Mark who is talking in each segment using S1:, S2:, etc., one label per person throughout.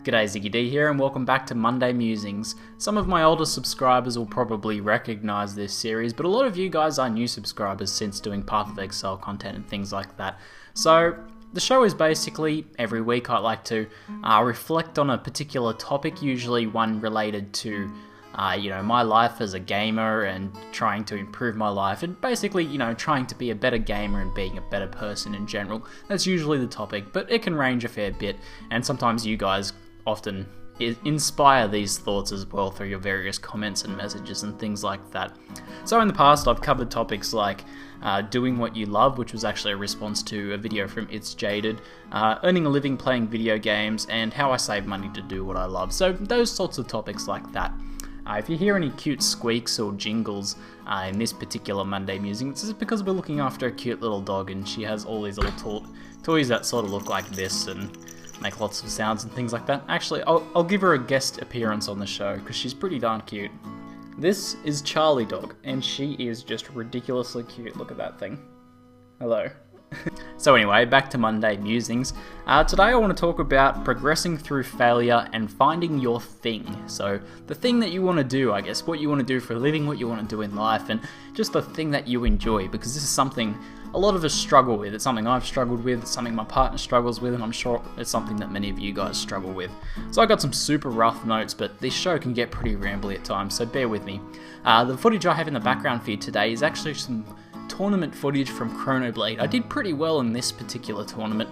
S1: G'day, Ziggy D here, and welcome back to Monday Musings. Some of my older subscribers will probably recognise this series, but a lot of you guys are new subscribers since doing Path of Exile content and things like that. So, the show is basically, every week I like to reflect on a particular topic, usually one related to my life as a gamer and trying to improve my life and basically, trying to be a better gamer and being a better person in general. That's usually the topic, but it can range a fair bit, and sometimes you guys often inspire these thoughts as well through your various comments and messages and things like that. So in the past I've covered topics like doing what you love, which was actually a response to a video from It's Jaded, earning a living playing video games, and how I save money to do what I love. So those sorts of topics like that. If you hear any cute squeaks or jingles in this particular Monday Musing, it's just because we're looking after a cute little dog and she has all these little toys that sort of look like this and make lots of sounds and things like that. Actually, I'll give her a guest appearance on the show because she's pretty darn cute. This is Charlie Dog, and she is just ridiculously cute. Look at that thing. Hello. So anyway, back to Monday Musings. Today I want to talk about progressing through failure and finding your thing. So the thing that you want to do, I guess, what you want to do for a living, what you want to do in life, and just the thing that you enjoy, because this is something a lot of us struggle with. It's something I've struggled with, it's something my partner struggles with, and I'm sure it's something that many of you guys struggle with. So I got some super rough notes, but this show can get pretty rambly at times, so bear with me. The footage I have in the background for you today is actually some tournament footage from Chronoblade. I did pretty well in this particular tournament.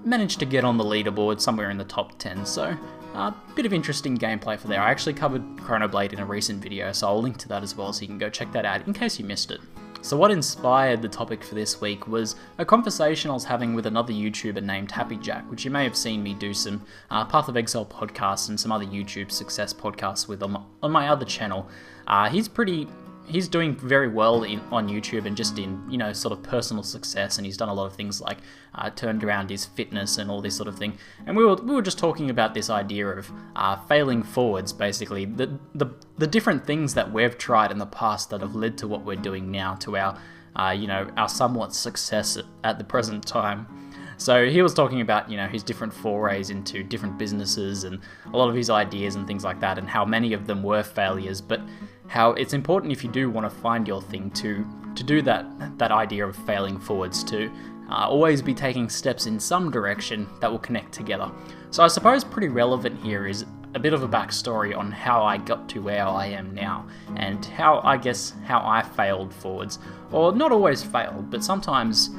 S1: Managed to get on the leaderboard somewhere in the top 10, so a bit of interesting gameplay for there. I actually covered Chronoblade in a recent video, so I'll link to that as well so you can go check that out in case you missed it. So what inspired the topic for this week was a conversation I was having with another YouTuber named Happy Jack, which you may have seen me do some Path of Exile podcasts and some other YouTube success podcasts with on my other channel. He's doing very well on YouTube and just in, sort of personal success, and he's done a lot of things like turned around his fitness and all this sort of thing. And we were just talking about this idea of failing forwards, basically, the different things that we've tried in the past that have led to what we're doing now, to our, our somewhat success at the present time. So he was talking about, his different forays into different businesses and a lot of his ideas and things like that, and how many of them were failures, but how it's important if you do want to find your thing to do that idea of failing forwards, to always be taking steps in some direction that will connect together. So I suppose pretty relevant here is a bit of a backstory on how I got to where I am now, and how I failed forwards, or not always failed, but sometimes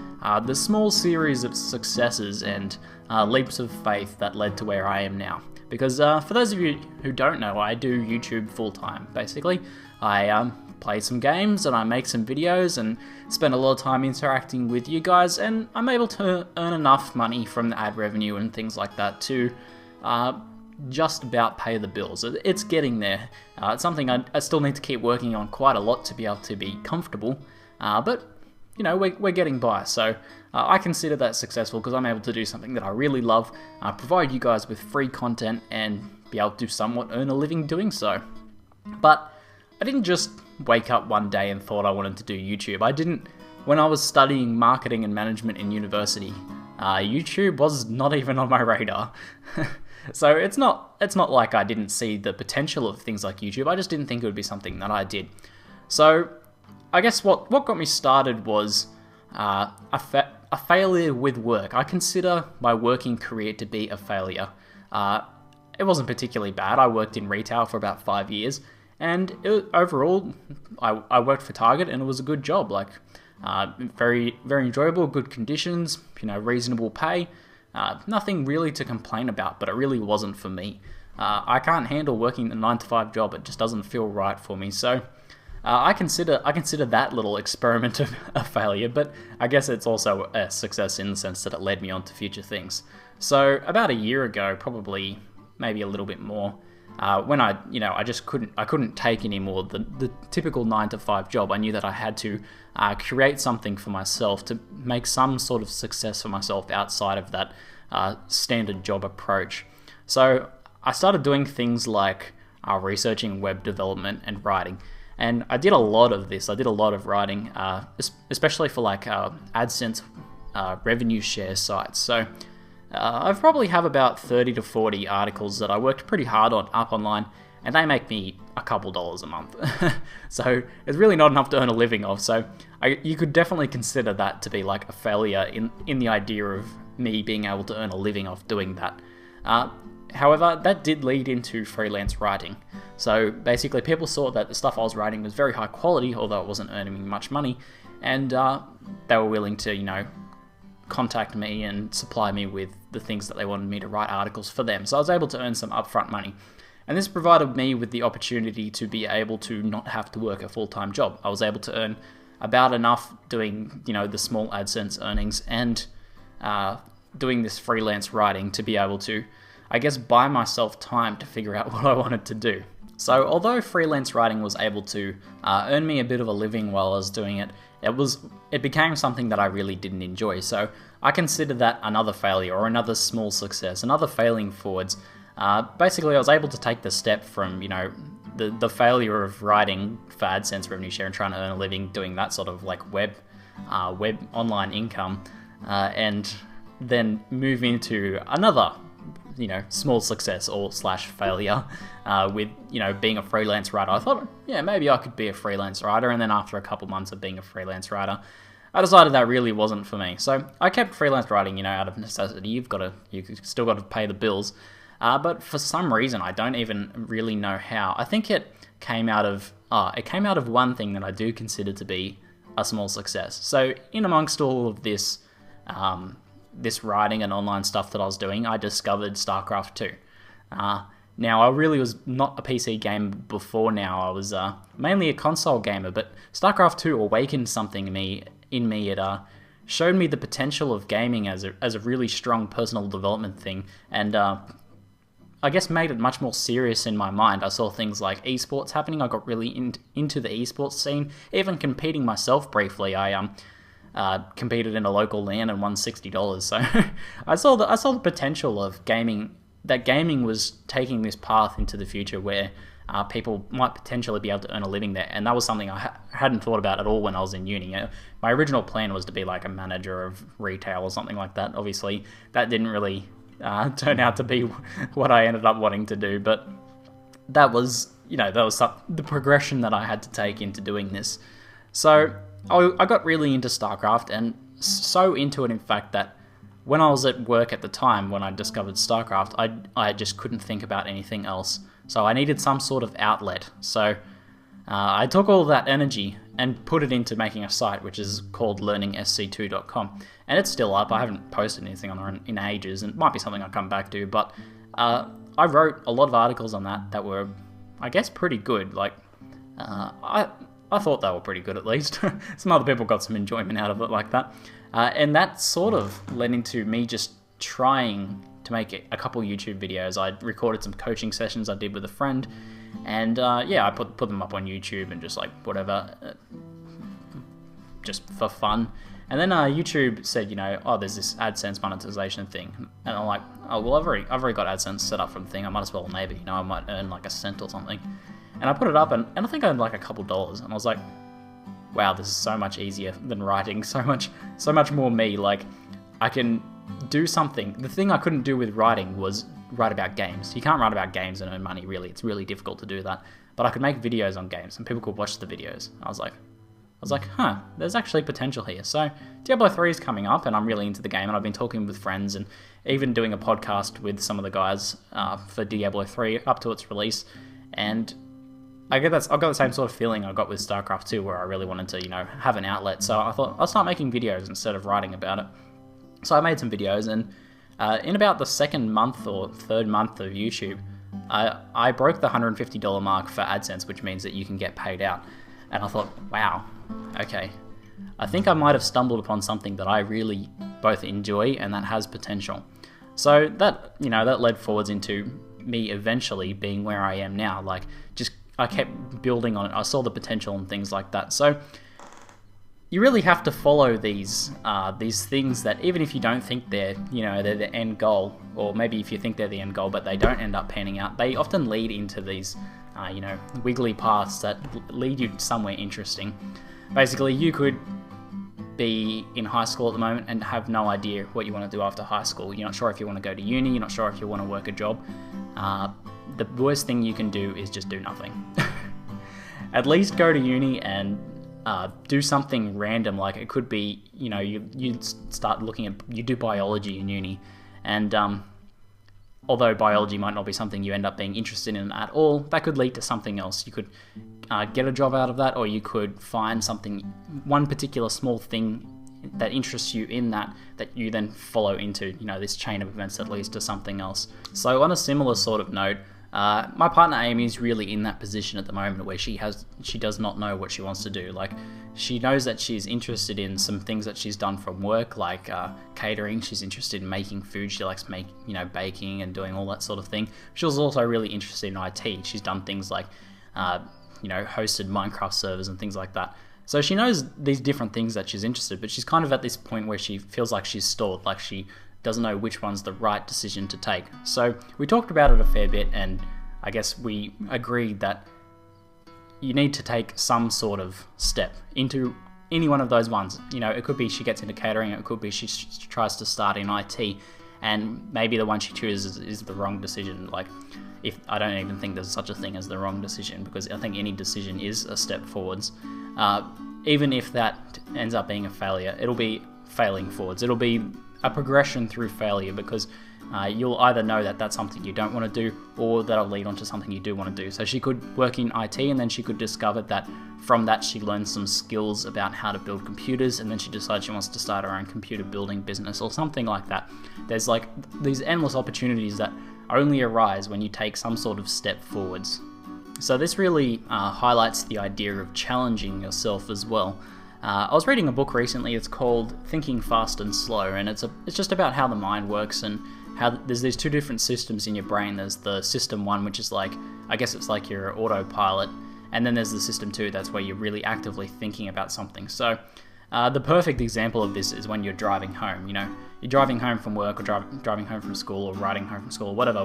S1: the small series of successes and leaps of faith that led to where I am now. Because for those of you who don't know, I do YouTube full-time, basically. I play some games and I make some videos and spend a lot of time interacting with you guys, and I'm able to earn enough money from the ad revenue and things like that to just about pay the bills. It's getting there. It's something I still need to keep working on quite a lot to be able to be comfortable, but we're getting by, so I consider that successful because I'm able to do something that I really love, provide you guys with free content, and be able to somewhat earn a living doing so. But I didn't just wake up one day and thought I wanted to do YouTube. When I was studying marketing and management in university, YouTube was not even on my radar. So it's not like I didn't see the potential of things like YouTube, I just didn't think it would be something that I did. So I guess what got me started was a failure with work. I consider my working career to be a failure. It wasn't particularly bad. I worked in retail for about 5 years, and overall, I worked for Target, and it was a good job. Like, very, very enjoyable, good conditions, reasonable pay. Nothing really to complain about, but it really wasn't for me. I can't handle working a 9-to-5 job. It just doesn't feel right for me. So I consider that little experiment a failure, but I guess it's also a success in the sense that it led me on to future things. So about a year ago, probably maybe a little bit more, when I couldn't take anymore the typical 9-to-5 job. I knew that I had to create something for myself, to make some sort of success for myself outside of that standard job approach. So I started doing things like researching web development and writing. And I did a lot of this. I did a lot of writing, especially for like AdSense revenue share sites. So I probably have about 30 to 40 articles that I worked pretty hard on up online, and they make me a couple dollars a month. So it's really not enough to earn a living off. So you could definitely consider that to be like a failure in the idea of me being able to earn a living off doing that. However, that did lead into freelance writing. So basically people saw that the stuff I was writing was very high quality, although it wasn't earning me much money, and they were willing to, contact me and supply me with the things that they wanted me to write articles for them. So I was able to earn some upfront money. And this provided me with the opportunity to be able to not have to work a full-time job. I was able to earn about enough doing, the small AdSense earnings and doing this freelance writing to be able to, I guess, buy myself time to figure out what I wanted to do. So although freelance writing was able to earn me a bit of a living while I was doing it, it became something that I really didn't enjoy. So I consider that another failure or another small success, another failing forwards. Basically, I was able to take the step from, the failure of writing for AdSense revenue share and trying to earn a living doing that sort of like web online income, and then move into another small success or slash failure with, being a freelance writer. I thought, maybe I could be a freelance writer. And then after a couple months of being a freelance writer, I decided that really wasn't for me. So I kept freelance writing, out of necessity. You still got to pay the bills. But for some reason, I don't even really know how. I think it came out of one thing that I do consider to be a small success. So in amongst all of this, this writing and online stuff that I was doing, I discovered StarCraft 2. Now, I really was not a PC gamer before now. I was mainly a console gamer, but StarCraft 2 awakened something in me. It showed me the potential of gaming as a really strong personal development thing, and I guess made it much more serious in my mind. I saw things like esports happening. I got really into the esports scene, even competing myself briefly. I competed in a local LAN and won $60. So I saw the potential of gaming. That gaming was taking this path into the future where people might potentially be able to earn a living there, and that was something I hadn't thought about at all when I was in uni. My original plan was to be like a manager of retail or something like that. Obviously, that didn't really turn out to be what I ended up wanting to do, but that was the progression that I had to take into doing this. So I got really into StarCraft, and so into it, in fact, that when I was at work at the time, when I discovered StarCraft, I just couldn't think about anything else. So I needed some sort of outlet. So I took all that energy and put it into making a site, which is called learningsc2.com. And it's still up. I haven't posted anything on there in ages, and it might be something I'll come back to. But I wrote a lot of articles on that were, I guess, pretty good. Like, I thought they were pretty good, at least. Some other people got some enjoyment out of it like that. And that sort of led into me just trying to make a couple YouTube videos. I recorded some coaching sessions I did with a friend, and I put them up on YouTube and just like whatever, just for fun. And then YouTube said, there's this AdSense monetization thing, and I'm like, oh well, I've already got AdSense set up for the thing. I might as well maybe, I might earn like a cent or something. And I put it up, and I think I earned like a couple dollars, and I was like, wow, this is so much easier than writing, so much more me. Like, I can do something. The thing I couldn't do with writing was write about games. You can't write about games and earn money, really. It's really difficult to do that. But I could make videos on games, and people could watch the videos. I was like, there's actually potential here. So Diablo 3 is coming up, and I'm really into the game, and I've been talking with friends and even doing a podcast with some of the guys for Diablo 3 up to its release. And I've got the same sort of feeling I got with StarCraft 2, where I really wanted to, have an outlet. So I thought I'll start making videos instead of writing about it. So I made some videos, and in about the second month or third month of YouTube, I broke the $150 mark for AdSense, which means that you can get paid out. And I thought, wow, okay, I think I might have stumbled upon something that I really both enjoy and that has potential. So that, that led forwards into me eventually being where I am now. Like, I kept building on it. I saw the potential and things like that. So you really have to follow these things that, even if you don't think they're the end goal, or maybe if you think they're the end goal but they don't end up panning out, they often lead into these wiggly paths that lead you somewhere interesting. Basically, you could be in high school at the moment and have no idea what you want to do after high school. You're not sure if you want to go to uni, you're not sure if you want to work a job. The worst thing you can do is just do nothing. At least go to uni and do something random. Like it could be, you start looking at, you do biology in uni, and although biology might not be something you end up being interested in at all, that could lead to something else. You could get a job out of that, or you could find one particular small thing that interests you in that you then follow into, this chain of events that leads to something else. So on a similar sort of note, my partner Amy is really in that position at the moment where she does not know what she wants to do. Like, she knows that she's interested in some things that she's done from work, like catering. She's interested in making food. She likes baking and doing all that sort of thing. She was also really interested in IT. She's done things like hosted Minecraft servers and things like that. So she knows these different things that she's interested, but she's kind of at this point where she feels like she's stalled, like she doesn't know which one's the right decision to take. So we talked about it a fair bit, and I guess we agreed that you need to take some sort of step into any one of those ones. It could be she gets into catering, it could be she tries to start in IT, and maybe the one she chooses is the wrong decision. Like, if I don't even think there's such a thing as the wrong decision, because I think any decision is a step forwards. Even if that ends up being a failure, it'll be failing forwards. It'll be a progression through failure, because you'll either know that that's something you don't want to do, or that'll lead on to something you do want to do. So she could work in IT, and then she could discover that from that she learned some skills about how to build computers, and then she decides she wants to start her own computer building business or something like that. There's like these endless opportunities that only arise when you take some sort of step forwards. So this really highlights the idea of challenging yourself as well. I was reading a book recently. It's called Thinking Fast and Slow, and it's just about how the mind works and how there's these two different systems in your brain. There's the system one, which is like, I guess it's like your autopilot, and then there's the system two, that's where you're really actively thinking about something. So the perfect example of this is when you're driving home. You're driving home from work, or driving home from school, or riding home from school, or whatever,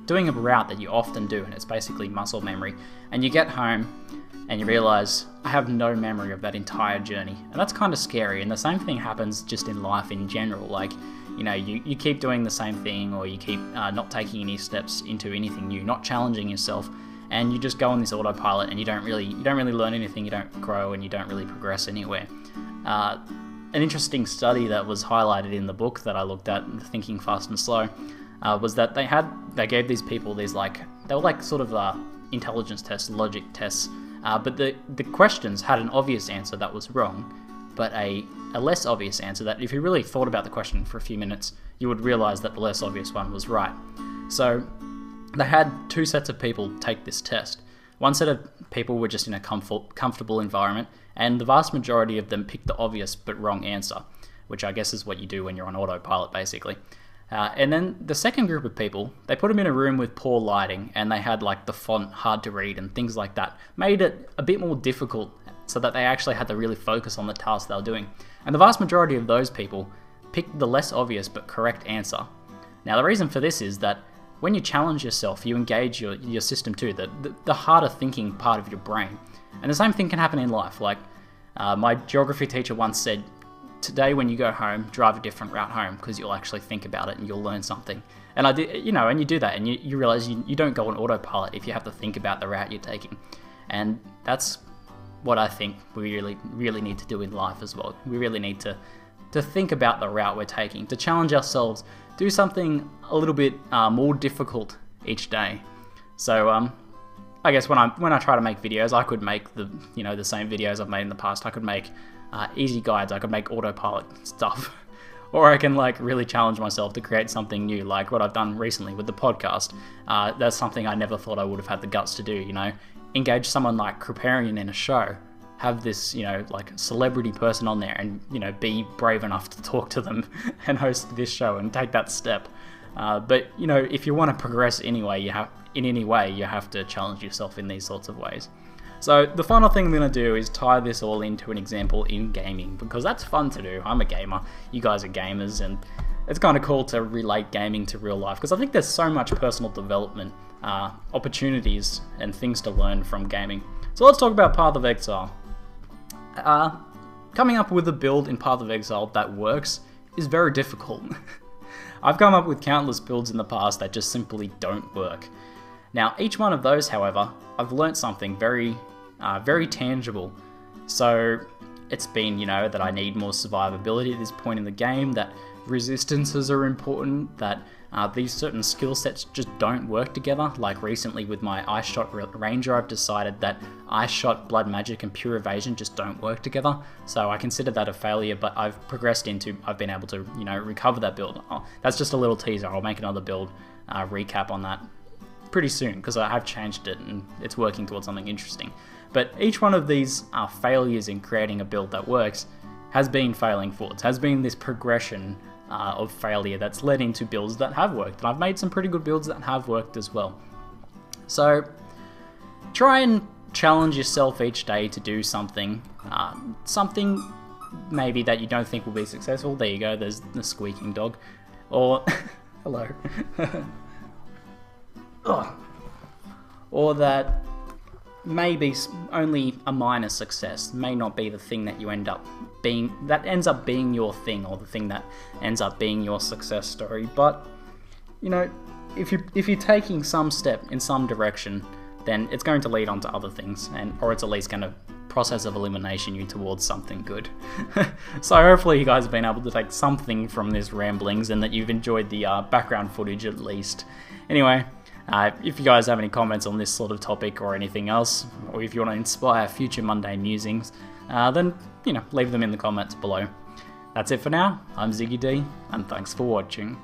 S1: doing a route that you often do, and it's basically muscle memory. And you get home and you realize, I have no memory of that entire journey. And that's kind of scary. And the same thing happens just in life in general. Like, you keep doing the same thing, or you keep not taking any steps into anything new, not challenging yourself, and you just go on this autopilot, and you don't really learn anything, you don't grow, and you don't really progress anywhere. An interesting study that was highlighted in the book that I looked at, Thinking Fast and Slow, was that they gave these people they were like sort of intelligence tests, logic tests, but the questions had an obvious answer that was wrong, but a less obvious answer that if you really thought about the question for a few minutes, you would realize that the less obvious one was right. So they had two sets of people take this test. One set of people were just in a comfortable environment, and the vast majority of them picked the obvious but wrong answer, which I guess is what you do when you're on autopilot, basically. And then the second group of people, they put them in a room with poor lighting, and they had like the font hard to read and things like that. Made it a bit more difficult so that they actually had to really focus on the task they were doing. And the vast majority of those people picked the less obvious but correct answer. Now the reason for this is that when you challenge yourself, you engage your system too, the harder thinking part of your brain. And the same thing can happen in life. Like my geography teacher once said, today when you go home, drive a different route home, because you'll actually think about it and you'll learn something. And I did, and you do that, and you realize you don't go on autopilot if you have to think about the route you're taking. And that's what I think we really need to do in life as well. We really need to think about the route we're taking, to challenge ourselves, do something a little bit more difficult each day. So I guess when I try to make videos, I could make the same videos I've made in the past. I could make easy guides. I could make autopilot stuff, or I can like really challenge myself to create something new, like what I've done recently with the podcast. That's something I never thought I would have had the guts to do. Engage someone like Kriparian in a show, have this like celebrity person on there, and be brave enough to talk to them and host this show and take that step. But if you want to progress anyway, you have to challenge yourself in these sorts of ways. So the final thing I'm going to do is tie this all into an example in gaming, because that's fun to do. I'm a gamer, you guys are gamers, and it's kind of cool to relate gaming to real life, because I think there's so much personal development opportunities and things to learn from gaming. So let's talk about Path of Exile. coming up with a build in Path of Exile that works is very difficult. I've come up with countless builds in the past that just simply don't work. Now, each one of those, however, I've learnt something very tangible. So it's been, that I need more survivability at this point in the game, that resistances are important, that these certain skill sets just don't work together. Like recently with my Ice Shot Ranger, I've decided that Ice Shot, Blood Magic and Pure Evasion just don't work together. So I consider that a failure, but I've progressed into, I've been able to, recover that build. Oh, that's just a little teaser. I'll make another build recap on that pretty soon, because I have changed it and it's working towards something interesting. But each one of these failures in creating a build that works has been failing forwards, has been this progression of failure that's led into builds that have worked. And I've made some pretty good builds that have worked as well. So try and challenge yourself each day to do something, something maybe that you don't think will be successful. There you go, there's the squeaking dog. Or, hello. Or that maybe only a minor success, may not be the thing that you end up being, that ends up being your thing, or the thing that ends up being your success story. But if you're taking some step in some direction, then it's going to lead on to other things, or it's at least going to process of elimination you towards something good. So hopefully you guys have been able to take something from this ramblings, and that you've enjoyed the background footage at least. Anyway, if you guys have any comments on this sort of topic or anything else, or if you want to inspire future Monday musings, then, leave them in the comments below. That's it for now. I'm Ziggy D, and thanks for watching.